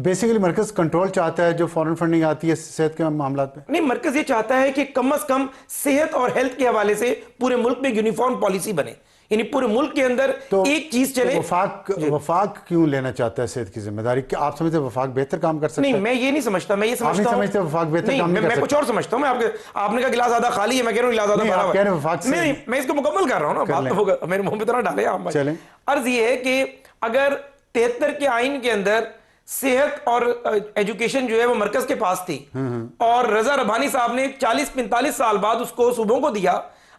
Basically मरकज control चाहता है जो फॉरेन फंडिंग आती है सेहत के मामला पे? नहीं, मरकज ये चाहता है कि कम से कम सेहत और हेल्थ के हवाले से पूरे मुल्क में यूनिफॉर्म पॉलिसी बने, यानी पूरे मुल्क के अंदर तो एक चीज चले। तो वफाक क्यों लेना चाहता है सेहत की जिम्मेदारी? क्या आप समझते हैं वफाक बेहतर काम कर सकता है? नहीं, मैं ये नहीं समझता, मैं ये समझता हूं, समझते वफाक बेहतर काम नहीं कर मैं कुछ और समझता हूं। आपने कहा गिलास आधा खाली है, मैं कह रहा हूं गिलास आधा भरा हुआ है। नहीं, मैं इसको मुकम्मल कर रहा हूं ना, बात तो होगा, मेरे मुंह पे तो ना डाले आप भाई। अर्ज ये है कि अगर 73 के आइन के अंदर सेहत और एजुकेशन जो है वो मरकज के पास थी और रजा रब्बानी साहब ने 40-45 साल बाद उसको सूबों को दिया,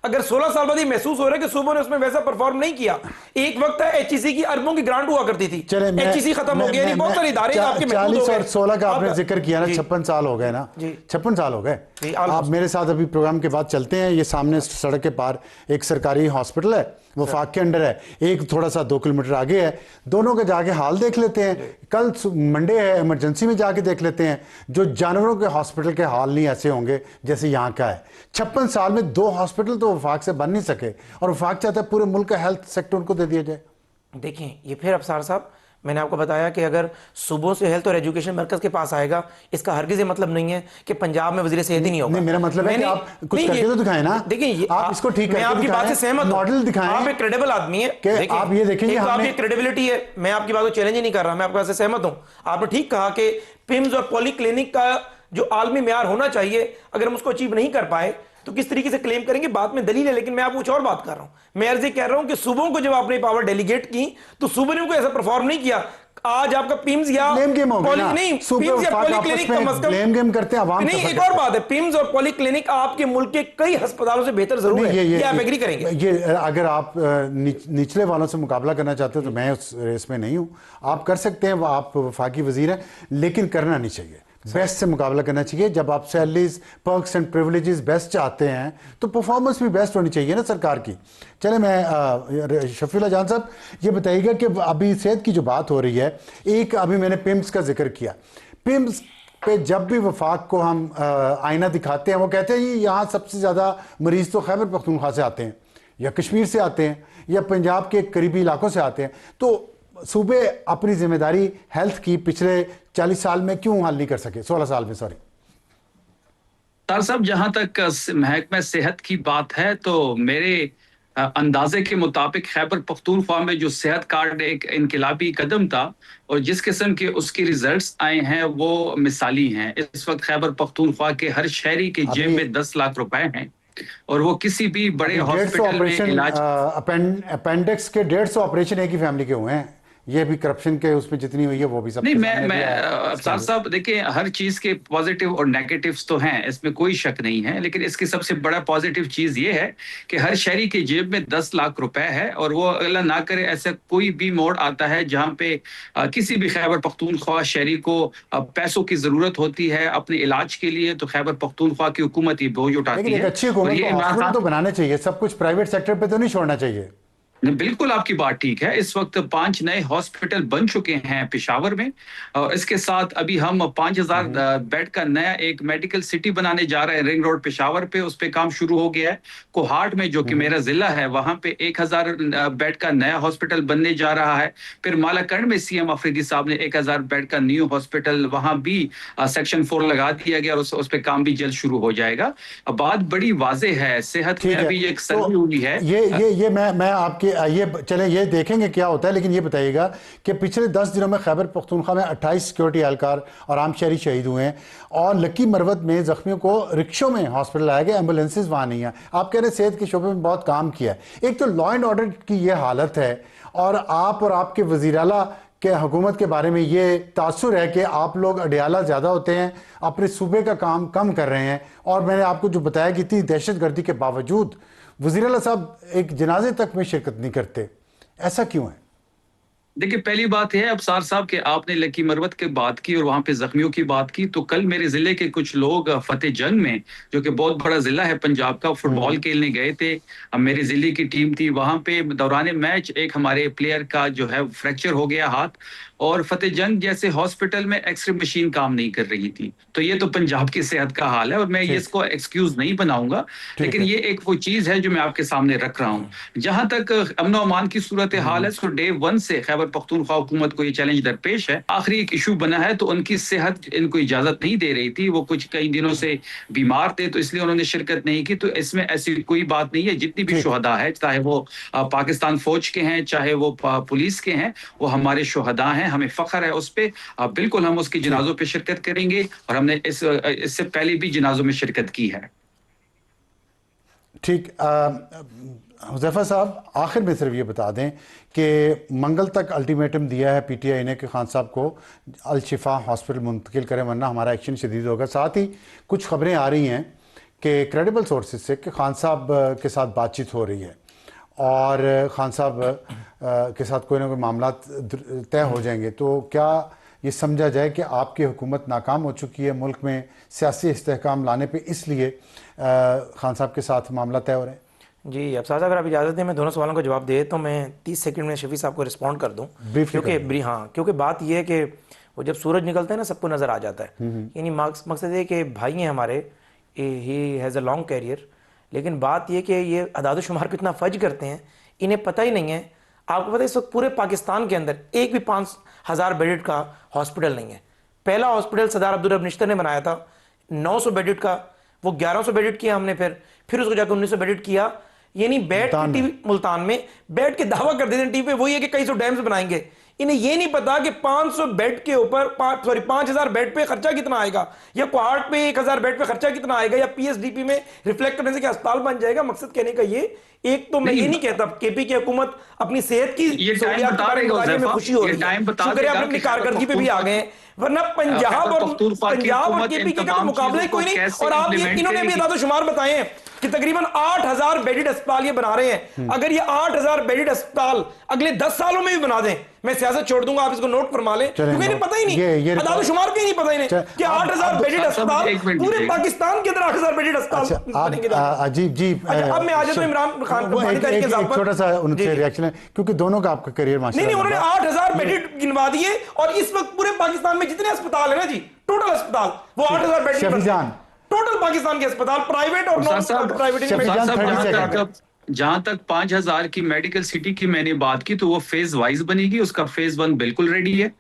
अगर 16 साल बाद ये महसूस हो रहा है कि सूबों ने उसमें वैसा परफॉर्म नहीं किया। एक वक्त है एचईसी की अरबों की ग्रांट हुआ करती थी, एचईसी खत्म हो गया, बहुत सारे इदारे आपके 40 और 16 का आपने जिक्र किया ना, 56 साल हो गए ना, 56 साल हो गए। आप मेरे साथ अभी प्रोग्राम के बाद चलते हैं, ये सामने सड़क के पार एक सरकारी हॉस्पिटल है, वफाक के अंडर है, एक थोड़ा सा 2 किलोमीटर आगे है, दोनों के जाके हाल देख लेते हैं। कल मंडे है, इमरजेंसी में जाके देख लेते हैं। जो जानवरों के हॉस्पिटल के हाल नहीं ऐसे होंगे जैसे यहाँ का है। 56 साल में 2 हॉस्पिटल तो वफाक से बन नहीं सके, और वफाक चाहता है पूरे मुल्क का हेल्थ सेक्टर उनको दे दिया जाए। देखिए, ये फिर अफसार साहब, मैंने आपको बताया कि अगर सुबह से हेल्थ और एजुकेशन मरकज के पास आएगा, इसका हरगिज़ ये मतलब नहीं है कि पंजाब में वज़ीर सेहत ही नहीं होगा। नहीं, मेरा मतलब है कि आप कुछ करके तो दिखाएं ना। देखिए, आप इसको ठीक करके मैं आपकी बात से सहमत हूं, मॉडल दिखाएं। आप एक क्रेडिबल आदमी है, आप ये देखेंगे, आप ये क्रेडिबिलिटी है, मैं आपकी बात को चैलेंज ही नहीं कर रहा, मैं आपकी बात से सहमत हूं। आपने ठीक कहा कि पिम्स और पॉली क्लिनिक का जो आलमी मेयार होना चाहिए, अगर हम उसको अचीव नहीं कर पाए तो किस तरीके से क्लेम करेंगे, बात में दलील है। लेकिन मैं आपको कुछ और बात कर रहा हूं। मैं अर्ज कह रहा हूं कि सूबों को जब आपने पावर डेलीगेट की तो सूबों ने ऐसा परफॉर्म नहीं किया। आज आपका पिम्स या पॉलीक्लिनिक का मसला ब्लेम गेम करते हैं नहीं। एक और बात है, पिम्स और पॉलीक्लिनिक आपके मुल्क के कई अस्पतालों से बेहतर जरूर है, ये आप एग्री करेंगे? ये अगर आप निचले वालों से मुकाबला करना चाहते हो तो मैं उस रेस में नहीं हूं। आप कर सकते हैं, आप वफाकी वजीर हैं, लेकिन करना नहीं चाहिए। बेस्ट से मुकाबला करना चाहिए। जब आप salaries, perks and privileges best चाहते हैं तो परफॉर्मेंस भी बेस्ट होनी चाहिए ना सरकार की। चले, मैं शफीउल्लाह जान साहब ये बताइएगा कि अभी सेहत की जो बात हो रही है, एक अभी मैंने पिम्स का जिक्र किया। पिम्स पे जब भी वफाक को हम आईना दिखाते हैं, वो कहते हैं ये यहाँ सबसे ज़्यादा मरीज़ तो खैबर पख्तूनख्वा से आते हैं, या कश्मीर से आते हैं, या पंजाब के करीबी इलाकों से आते हैं। तो सूबे अपनी जिम्मेदारी हेल्थ की पिछले 40 साल में क्यों हल नहीं कर सके, 16 साल में, सॉरी तार साहब? जहां तक महकमा सेहत की बात है तो मेरे अंदाजे के मुताबिक खैबर पख्तूनख्वा में जो सेहत कार्ड एक इनकलाबी कदम था, और जिस किस्म के उसके रिजल्ट्स आए हैं वो मिसाली हैं। इस वक्त खैबर पख्तूनख्वा के हर शहरी के जेब में 10 लाख रुपए हैं, और वो किसी भी बड़े हॉस्पिटल में इलाज, अपेंडिक्स के 150 ऑपरेशन एक ही फैमिली के हुए हैं। ये भी करप्शन के उसमें जितनी हुई है वो भी सब नहीं। मैं अफसार साहब देखिए, हर चीज के पॉजिटिव और नेगेटिव्स तो हैं, इसमें कोई शक नहीं है, लेकिन इसकी सबसे बड़ा पॉजिटिव चीज ये है कि हर शहरी के जेब में 10 लाख रुपए है, और वो अल्लाह ना करे ऐसा कोई भी मोड़ आता है जहां पे किसी भी खैबर पख्तूनख्वा शहरी को पैसों की जरूरत होती है अपने इलाज के लिए, तो खैबर पख्तूनख्वा की हुकूमत ही बोझ उठाती है। अच्छी हुकूमत तो बनाने चाहिए, सब कुछ प्राइवेट सेक्टर पे तो नहीं छोड़ना चाहिए। बिल्कुल आपकी बात ठीक है। इस वक्त 5 नए हॉस्पिटल बन चुके हैं पेशावर में, और इसके साथ अभी हम 5000 बेड का नया एक मेडिकल सिटी बनाने जा रहे हैं रिंग रोड पेशावर पे, उस पे काम शुरू हो गया है। कोहाट में जो कि मेरा जिला है, वहां पे 1000 बेड का नया हॉस्पिटल बनने जा रहा है। फिर मालाकंड में सीएम अफरीदी साहब ने 1000 बेड का न्यू हॉस्पिटल, वहां भी सेक्शन 4 लगा दिया गया, और उस पे काम भी जल्द शुरू हो जाएगा। बात बड़ी वाजे है, सेहत में अभी एक सर्वे हुई है। ये मैं आपके ये चले ये देखेंगे क्या होता है, लेकिन ये बताइएगा कि पिछले 10 दिनों में खैबर पख्तूनख्वा में 28 सिक्योरिटी एहलकार और आम शहरी शहीद हुए हैं, और लकी मरवत में जख्मियों को रिक्शों में हॉस्पिटल लाया गया, एम्बुलेंसेज वहां नहीं है। आप कह रहे हैं सेहत के शोबे में बहुत काम किया है। एक तो लॉ एंड ऑर्डर की ये हालत है, और आप और आपके वज़ीर आला के हुकूमत के बारे में ये तासुर है कि आप लोग अडियाला ज़्यादा होते हैं, अपने सूबे का काम कम कर रहे हैं। और मैंने आपको जो बताया कि इतनी दहशतगर्दी के बावजूद वज़ीर आला साहब एक जनाजे तक में शिरकत नहीं करते, ऐसा क्यों है? देखिए, पहली बात यह है अफसार साहब कि आपने लकी मरवत की बात की और वहां पे जख्मियों की बात की, तो कल मेरे जिले के कुछ लोग फतेह जंग में, जो कि बहुत बड़ा जिला है पंजाब का, फुटबॉल खेलने गए थे। मेरे जिले की टीम थी, वहां पे दौरान मैच एक हमारे प्लेयर का जो है फ्रैक्चर हो गया हाथ, और फतेह जंग जैसे हॉस्पिटल में एक्सरे मशीन काम नहीं कर रही थी। तो ये तो पंजाब की सेहत का हाल है और मैं ये इसको एक्सक्यूज नहीं बनाऊंगा, लेकिन ये एक वो चीज है जो मैं आपके सामने रख रहा हूँ। जहां तक अमन अमान की सूरत हाल है, तो डे 1 से खैबर पख्तूनख्वा हुकूमत को ये चैलेंज दरपेश है। आखिरी एक इशू बना है तो उनकी सेहत इनको इजाजत नहीं दे रही थी, वो कुछ कई दिनों से बीमार थे तो इसलिए उन्होंने शिरकत नहीं की। तो इसमें ऐसी कोई बात नहीं है। जितनी भी शुहदा है, चाहे वो पाकिस्तान फौज के हैं चाहे वो पुलिस के हैं, वो हमारे शुहदा हैं, हमें फख्र है उस पे। बिल्कुल हम उसकी जनाजों पे शिरकत करेंगे और हमने इससे पहले भी जनाजों में शिरकत की है। ठीक। हुज़ैफा साहब, आखिर में सिर्फ ये बता दें कि मंगल तक अल्टीमेटम दिया है पीटीआई ने कि खान साहब को अल शिफा हॉस्पिटल मुंतकिल करें वरना हमारा एक्शन शदीद होगा। साथ ही कुछ खबरें आ रही हैं कि क्रेडिबल सोर्सेज से कि खान साहब के साथ बातचीत हो रही है और खान साहब के साथ कोई ना कोई मामला तय हो जाएंगे। तो क्या ये समझा जाए कि आपकी हुकूमत नाकाम हो चुकी है मुल्क में सियासी इस्तेहकाम लाने पे, इसलिए खान साहब के साथ मामला तय हो रहे हैं? जी अब साहब, अगर आप इजाज़त दें मैं दोनों सवालों का जवाब दे तो मैं 30 सेकंड में शफी साहब को रिस्पॉन्ड कर दूं, क्योंकि बात यह है कि वो जब सूरज निकलता है ना सबको नज़र आ जाता है। यानी मकसद ये कि भाई हैं हमारे, he has a long career, लेकिन बात यह कि ये अदाद-ओ-शुमार कितना फर्ज करते हैं इन्हें पता ही नहीं है। आपको पता है इस वक्त पूरे पाकिस्तान के अंदर एक भी 5000 बेडेड का हॉस्पिटल नहीं है। पहला हॉस्पिटल सरदार अब्दुल रब निश्तर ने बनाया था 900 बेडेड का, वो 1100 बेडेड किया हमने, फिर उसको जाकर 1900 बेडेड किया। यानी बैठ के टीवी मुल्तान में बैठ के दावा कर देते हैं टीवी पे वही है कि कई सौ डैम्स बनाएंगे। इन्हें ये नहीं पता कि 500 बेड के ऊपर 5000 बेड पे खर्चा कितना आएगा, या क्वार्ट पे 1000 बेड पे खर्चा कितना आएगा, या पीएसडीपी में रिफ्लेक्ट करने से क्या अस्पताल बन जाएगा। मकसद कहने का ये, एक तो मैं ये नहीं कहता केपी की हुकूमत अपनी सेहत की सहूलियात के बारे में खुशी हो रही है, शुक्र है अपनी कारकर्दगी पे भी आ गए हैं, वरना पंजाब और केपी के का मुकाबला ही कोई नहीं। और आप इन्होंने भी अदाद-ओ-शुमार बताए हैं कि तकरीबन 8000 बेडेड अस्पताल ये बना रहे हैं। अगर ये 8000 बेडेड अस्पताल अगले 10 सालों में भी बना दें, मैं सियासत छोड़ दूंगा, आप इसको नोट फरमा लें, क्योंकि इन्हें पता ही नहीं, अदाद-ओ-शुमार भी नहीं पता इन्हें कि 8000 बेडेड अस्पताल पूरे पाकिस्तान के अंदर 8000 बेडेड अस्पताल बनेंगे। अजीब जी, अब मैं आ जाता हूं इमरान खान को छोटा सा उनसे रिएक्शन है, क्योंकि दोनों का आपका करियर माशाल्लाह नहीं, उन्होंने 8000 बेडेड गिनवा दिए और इस वक्त पूरे पाकिस्तान में जितने अस्पताल है ना जी, टोटल अस्पताल वो 8000 बेड टोटल पाकिस्तान के अस्पताल प्राइवेट और नॉन प्राइवेट। जहां तक 5000 की मेडिकल सिटी की मैंने बात की तो वो फेज वाइज बनेगी, उसका फेज 1 बिल्कुल रेडी है।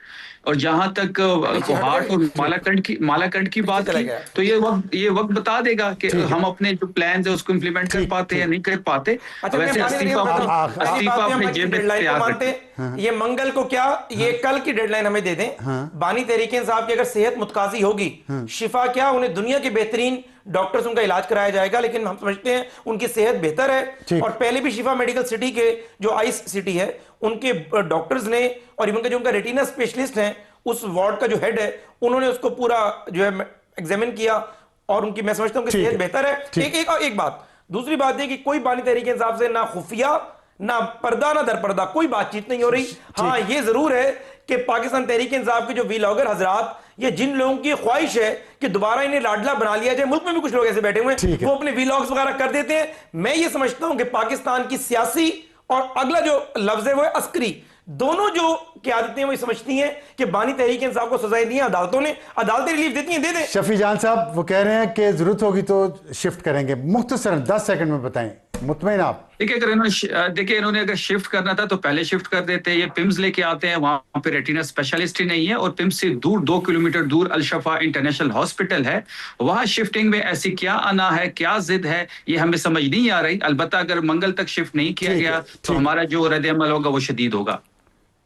और जहां तक कोहाट और मालाकंड की बात की तो ये वक्त बता देगा कि हम अपने जो प्लान है उसको इम्प्लीमेंट कर पाते या नहीं कर पाते। वैसे इस्तीफा अपने जेब में तैयार रखें। ये मंगल को क्या, ये कल की डेडलाइन हमें दे दें। बानी तहरीक इंसाफ की अगर सेहत मुतकाजी होगी, शिफा क्या, उन्हें दुनिया के बेहतरीन डॉक्टर से उनका इलाज कराया जाएगा, लेकिन हम समझते हैं उनकी सेहत बेहतर है। और पहले भी शिफा मेडिकल सिटी के जो आइस सिटी है उनके डॉक्टर्स ने और इवन जो उनका रेटिना स्पेशलिस्ट हैं उस वार्ड का जो हेड है उन्होंने उसको पूरा जो है एग्जामिन किया और उनकी मैं समझता हूं कि सेहत बेहतर है। एक बात, दूसरी बात है कि कोई बानी तहरीक इंसाफ से ना खुफिया ना पर्दा ना दरपर्दा कोई बातचीत नहीं हो रही। हाँ ये जरूर है कि पाकिस्तान तहरीक इंसाफ के जो वीलॉगर हजरात, ये जिन लोगों की ख्वाहिश है कि दोबारा इन्हें लाडला बना लिया जाए, मुल्क में भी कुछ लोग ऐसे बैठे हुए हैं वो अपने वीलॉग्स वगैरह कर देते हैं। मैं ये समझता हूं कि पाकिस्तान की सियासी और अगला जो लफ्ज है वो है अस्करी, दोनों जो क़यादतें हैं वो समझती हैं कि बानी तहरीक इंसाफ को सजाएं दी हैं अदालतों ने, अदालतें रिलीफ देती हैं, दे दें। शफी जान साहब वो कह रहे हैं कि जरूरत होगी तो शिफ्ट करेंगे, मुख्तसरन 10 सेकंड में बताएं, मुतमईन आप? देखिए इन्होंने अगर शिफ्ट करना था तो पहले शिफ्ट कर देते। ये पिम्स लेके आते हैं, वहां पे रेटिना स्पेशलिस्ट ही नहीं है और पिम्स से दूर 2 किलोमीटर दूर अल-शफा इंटरनेशनल हॉस्पिटल है, वहां शिफ्टिंग में ऐसी क्या आना है, क्या जिद है, ये हमें समझ नहीं आ रही। अलबत्ता अगर मंगल तक शिफ्ट नहीं किया गया तो हमारा जो रद्द अमल होगा वो शदीद होगा।